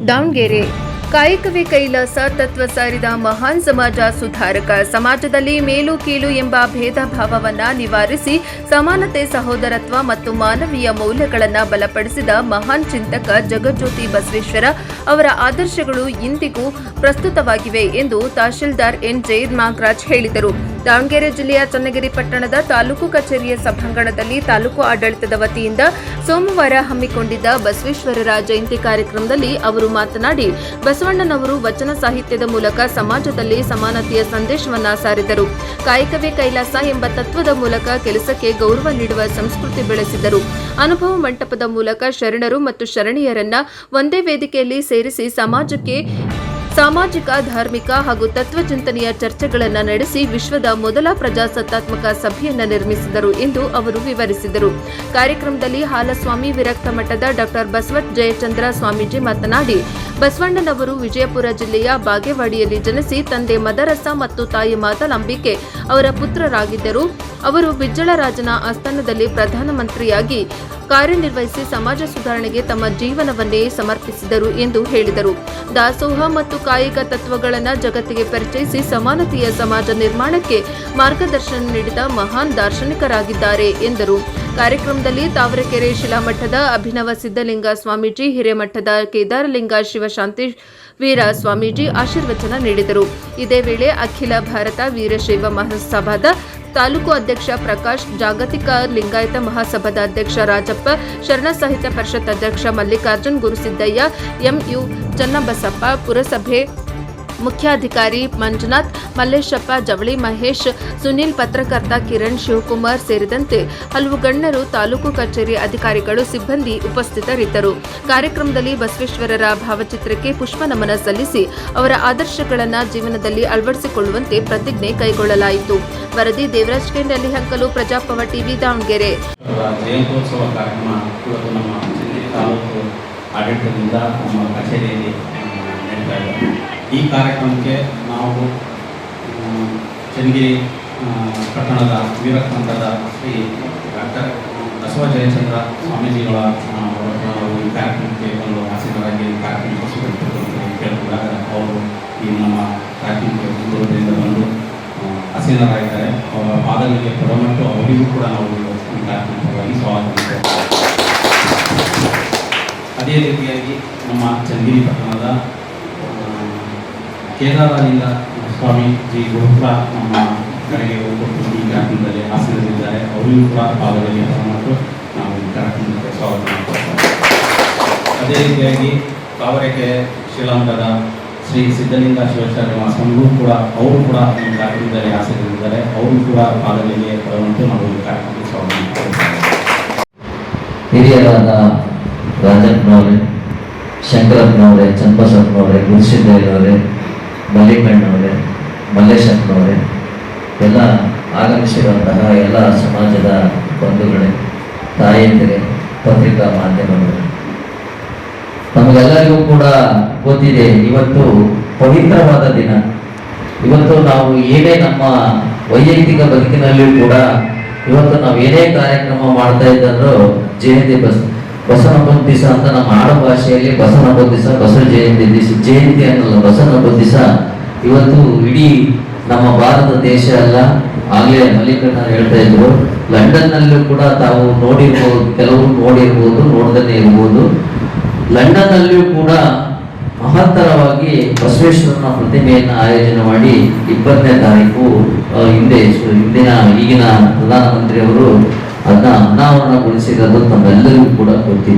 ದಾವಣಗೆರೆ ಕಾಯಕವೇ ಕೈಲಾಸ ತತ್ವ ಸಾರಿದ ಮಹಾನ್ ಸಮಾಜ ಸುಧಾರಕ. ಸಮಾಜದಲ್ಲಿ ಮೇಲು ಕೀಳು ಎಂಬ ಭೇದ ಭಾವವನ್ನು ನಿವಾರಿಸಿ ಸಮಾನತೆ, ಸಹೋದರತ್ವ ಮತ್ತು ಮಾನವೀಯ ಮೌಲ್ಯಗಳನ್ನು ಬಲಪಡಿಸಿದ ಮಹಾನ್ ಚಿಂತಕ ಜಗಜ್ಯೋತಿ ಬಸವೇಶ್ವರ ಅವರ ಆದರ್ಶಗಳು ಇಂದಿಗೂ ಪ್ರಸ್ತುತವಾಗಿವೆ ಎಂದು ತಹಶೀಲ್ದಾರ್ ಎನ್ ಜೈದ್ ನಾಗರಾಜ್ ಹೇಳಿದರು. ದಾವಣಗೆರೆ ಜಿಲ್ಲೆಯ ಚನ್ನಗಿರಿ ಪಟ್ಟಣದ ತಾಲೂಕು ಕಚೇರಿಯ ಸಭಾಂಗಣದಲ್ಲಿ ತಾಲೂಕು ಆಡಳಿತದ ವತಿಯಿಂದ ಸೋಮವಾರ ಹಮ್ಮಿಕೊಂಡಿದ್ದ ಬಸವೇಶ್ವರರ ಜಯಂತಿ ಕಾರ್ಯಕ್ರಮದಲ್ಲಿ ಅವರು ಮಾತನಾಡಿ, ಬಸವಣ್ಣನವರು ವಚನ ಸಾಹಿತ್ಯದ ಮೂಲಕ ಸಮಾಜದಲ್ಲಿ ಸಮಾನತೆಯ ಸಂದೇಶವನ್ನ ಸಾರಿದರು. ಕಾಯಕವೇ ಕೈಲಾಸ ಎಂಬ ತತ್ವದ ಮೂಲಕ ಕೆಲಸಕ್ಕೆ ಗೌರವ ನೀಡುವ ಸಂಸ್ಕೃತಿ ಬೆಳೆಸಿದರು. ಅನುಭವ ಮಂಟಪದ ಮೂಲಕ ಶರಣರು ಮತ್ತು ಶರಣಿಯರನ್ನ ಒಂದೇ ವೇದಿಕೆಯಲ್ಲಿ ಸೇರಿಸಿ ಸಾಮಾಜಿಕ, ಧಾರ್ಮಿಕ ಹಾಗೂ ತತ್ವಚಿಂತನೆಯ ಚರ್ಚೆಗಳನ್ನು ನಡೆಸಿ ವಿಶ್ವದ ಮೊದಲ ಪ್ರಜಾಸತ್ತಾತ್ಮಕ ಸಭೆಯನ್ನು ನಿರ್ಮಿಸಿದರು ಎಂದು ಅವರು ವಿವರಿಸಿದರು. ಕಾರ್ಯಕ್ರಮದಲ್ಲಿ ಹಾಲಸ್ವಾಮಿ ವಿರಕ್ತ ಮಠದ ಡಾ ಬಸವತ್ ಜಯಚಂದ್ರ ಸ್ವಾಮೀಜಿ ಮಾತನಾಡಿ, ಬಸವಣ್ಣನವರು ವಿಜಯಪುರ ಜಿಲ್ಲೆಯ ಬಾಗೇವಾಡಿಯಲ್ಲಿ ಜನಿಸಿ ತಂದೆ ಮದರಸ ಮತ್ತು ತಾಯಿ ಮಾತಲಾಂಬಿಕೆ ಅವರ ಪುತ್ರರಾಗಿದ್ದರು. ಅವರು ಬಿಜ್ಜಳರಾಜನ ಆಸ್ಥಾನದಲ್ಲಿ ಪ್ರಧಾನಮಂತ್ರಿಯಾಗಿ ಕಾರ್ಯನಿರ್ವಹಿಸಿ ಸಮಾಜ ಸುಧಾರಣೆಗೆ ತಮ್ಮ ಜೀವನವನ್ನೇ ಸಮರ್ಪಿಸಿದರು ಎಂದು ಹೇಳಿದರು. ದಾಸೋಹ ಮತ್ತು ಕಾಯಿಕ ತತ್ವಗಳನ್ನು ಜಗತ್ತಿಗೆ ಪರಿಚಯಿಸಿ ಸಮಾನತೆಯ ಸಮಾಜ ನಿರ್ಮಾಣಕ್ಕೆ ಮಾರ್ಗದರ್ಶನ ನೀಡಿದ ಮಹಾನ್ ದಾರ್ಶನಿಕರಾಗಿದ್ದಾರೆ ಎಂದರು. ಕಾರ್ಯಕ್ರಮದಲ್ಲಿ ತಾವರೆಕೆರೆ ಶಿಲಾಮಠದ ಅಭಿನವ ಸಿದ್ದಲಿಂಗ ಸ್ವಾಮೀಜಿ, ಹಿರೇಮಠದ ಕೇದಾರಲಿಂಗ ಶಿವಶಾಂತಿ ವೀರ ಸ್ವಾಮೀಜಿ ಆಶೀರ್ವಚನ ನೀಡಿದರು. ಇದೇ ವೇಳೆ ಅಖಿಲ ಭಾರತ ವೀರಶೈವ ಮಹಾಸಭಾದ ತಾಲೂಕು ಅಧ್ಯಕ್ಷ ಪ್ರಕಾಶ್, ಜಾಗತಿಕ ಲಿಂಗಾಯತ ಮಹಾಸಭಾದ ಅಧ್ಯಕ್ಷ ರಾಜಪ್ಪ, ಶರಣ ಸಾಹಿತ್ಯ ಪರಿಷತ್ ಅಧ್ಯಕ್ಷ ಮಲ್ಲಿಕಾರ್ಜುನ್, ಗುರುಸಿದ್ದಯ್ಯ, ಎಂಯು ಚನ್ನಬಸಪ್ಪ, ಪುರಸಭೆ ಮುಖ್ಯಾಧಿಕಾರಿ ಮಂಜುನಾಥ್, ಮಲ್ಲೇಶಪ್ಪ, ಜವಳಿ ಮಹೇಶ್, ಸುನೀಲ್, ಪತ್ರಕರ್ತ ಕಿರಣ್, ಶಿವಕುಮಾರ್ ಸೇರಿದಂತೆ ಹಲವು ಗಣ್ಯರು, ತಾಲೂಕು ಕಚೇರಿ ಅಧಿಕಾರಿಗಳು, ಸಿಬ್ಬಂದಿ ಉಪಸ್ಥಿತರಿದ್ದರು. ಕಾರ್ಯಕ್ರಮದಲ್ಲಿ ಬಸವೇಶ್ವರರ ಭಾವಚಿತ್ರಕ್ಕೆ ಪುಷ್ಪ ನಮನ ಸಲ್ಲಿಸಿ ಅವರ ಆದರ್ಶಗಳನ್ನು ಜೀವನದಲ್ಲಿ ಅಳವಡಿಸಿಕೊಳ್ಳುವಂತೆ ಪ್ರತಿಜ್ಞೆ ಕೈಗೊಳ್ಳಲಾಯಿತು. ವರದಿ ದೇವರಾಜ್ ಕೆಂಡಲ್ಲಿ ಹಂಕಲು, ಪ್ರಜಾಪವ ಟಿವಿ, ದಾವಣಗೆರೆ. ಜಯಂತ್ಯೋತ್ಸವ ಕಾರ್ಯಕ್ರಮ ಇವತ್ತು ನಮ್ಮ ಚನ್ನಗಿರಿ ತಾಲೂಕು ಆಡಳಿತದಿಂದ ನಮ್ಮ ಕಚೇರಿಯಲ್ಲಿ ನಡೀತಾ ಇದೆ. ಈ ಕಾರ್ಯಕ್ರಮಕ್ಕೆ ನಾವು ಚನ್ನಗಿರಿ ಪಟ್ಟಣದ ವೀರಕ್ತ ಮಠದ ಶ್ರೀ ಡಾಕ್ಟರ್ ಬಸವ ಜಯಚಂದ್ರ ಸ್ವಾಮೀಜಿಗಳ ಈ ಕಾರ್ಯಕ್ರಮಕ್ಕೆ ಒಂದು ಆಸೀನರಾಗಿ ಕಾರ್ಯಕ್ರಮ ಕೇಳಿದಾಗ ಅವರು ಈ ನಮ್ಮ ಕಾರ್ಯಕ್ರಮಕ್ಕೆ ದೂರದಿಂದ ಬಂದು ಆಸೀನರಾಗಿದ್ದಾರೆ. ಅವರ ಪಾದಗಳಿಗೆ ಕೊಡಮಟ್ಟು ಅವರಿಗೂ ಕೂಡ ನಾವು ಈ ಕಾರ್ಯಕ್ರಮವಾಗಿ ಸ್ವಾಗತ. ಅದೇ ರೀತಿಯಾಗಿ ನಮ್ಮ ಚನ್ನಗಿರಿ ಪಟ್ಟಣದ ಕೇದಾರಲಿಂಗ ಸ್ವಾಮೀಜಿ ಗುರುಪುರ ನಮ್ಮ ಕಡೆಗೆ ಕೊಟ್ಟು ಈ ಕಾರ್ಯಕ್ರಮದಲ್ಲಿ ಆಸೀನರಿದ್ದಾರೆ. ಅವರಿಗೂ ಕೂಡ ಪಾದಗಳಿಗೆ ಕೊಡಮಟ್ಟು ನಾವು ಈ ಕಾರ್ಯಕ್ರಮಕ್ಕೆ ಸ್ವಾಗತ ಮಾಡ್ತೇವೆ. ಅದೇ ರೀತಿಯಾಗಿ ತಾವರೆಕೆರೆ ಶಿಲಾಮಠದ ಶ್ರೀ ಸಿದ್ದಲಿಂಗ ಶಿವಾಚಾರ್ಯ ಸ್ವಾಮಿಗೂ ಕೂಡ ಅವರು ಕೂಡ ಈ ಕಾರ್ಯಕ್ರಮದಲ್ಲಿ ಆಸೀನರಿದ್ದಾರೆ. ಅವರು ಕೂಡ ಪಾದಗಳಿಗೆ ಕೊಡಮಟ್ಟು ನಾವು ಈ ಕಾರ್ಯಕ್ರಮಕ್ಕೆ ಸ್ವಾಗತ ಮಾಡ್ತೇವೆ. ಹಿರಿಯರಾದ ರಾಜಪ್ಪನವರೇ, ಶಂಕರಪ್ಪನವರೇ, ಚನ್ನಬಸಪ್ಪನವರೇ, ಗುರುಸಿದ್ದಯ್ಯನವರೇ, ಮಲ್ಲಿಕಣ್ಣವರೇ, ಮಲ್ಲೇಶಪ್ಪನವರೇ, ಎಲ್ಲ ಆಗಮಿಸಿರುವಂತಹ ಎಲ್ಲ ಸಮಾಜದ ಬಂಧುಗಳೇ, ತಾಯಂದಿರೇ, ಪತ್ರಿಕಾ ಮಾಧ್ಯಮಗಳೇ, ನಮಗೆಲ್ಲರಿಗೂ ಕೂಡ ಗೊತ್ತಿದೆ ಇವತ್ತು ಪವಿತ್ರವಾದ ದಿನ. ಇವತ್ತು ನಾವು ಏನೇ ನಮ್ಮ ವೈಯಕ್ತಿಕ ಬದುಕಿನಲ್ಲಿಯೂ ಕೂಡ ಇವತ್ತು ನಾವು ಏನೇ ಕಾರ್ಯಕ್ರಮ ಮಾಡ್ತಾ ಇದ್ದಂದ್ರೂ ಜಯಂತಿ ಬಸವನ ದಿವಸ ಅಂತ ನಮ್ಮ ಆಡು ಭಾಷೆಯಲ್ಲಿ ಬಸವನ ದಿವಸ, ಬಸವ ಜಯಂತಿ ಅನ್ನಲ್ಲ, ಬಸವನ ದಿವಸ ಇವತ್ತು ಇಡೀ ನಮ್ಮ ಭಾರತ ದೇಶ ಅಲ್ಲ. ಆಗ್ಲೇ ಮಲ್ಲಿಕಣ್ಣ ಹೇಳ್ತಾ ಇದ್ರು, ಲಂಡನ್ ನಲ್ಲೂ ಕೂಡ ತಾವು ನೋಡಿರ್ಬೋದು, ಕೆಲವರು ನೋಡಿರ್ಬೋದು, ನೋಡದೇ ಇರ್ಬೋದು. ಲಂಡನ್ ನಲ್ಲಿಯೂ ಕೂಡ ಮಹತ್ತರವಾಗಿ ಬಸವೇಶ್ವರನ ಪ್ರತಿಮೆಯನ್ನು ಆಯೋಜನೆ ಮಾಡಿ 20ನೇ ತಾರೀಕು ಈಗಿನ ಪ್ರಧಾನಮಂತ್ರಿಯವರು ಅದನ್ನ ಅನಾವರಣಗೊಳಿಸಿರೋದು ತಮ್ಮೆಲ್ಲರಿಗೂ ಕೂಡ ಗೊತ್ತಿದೆ.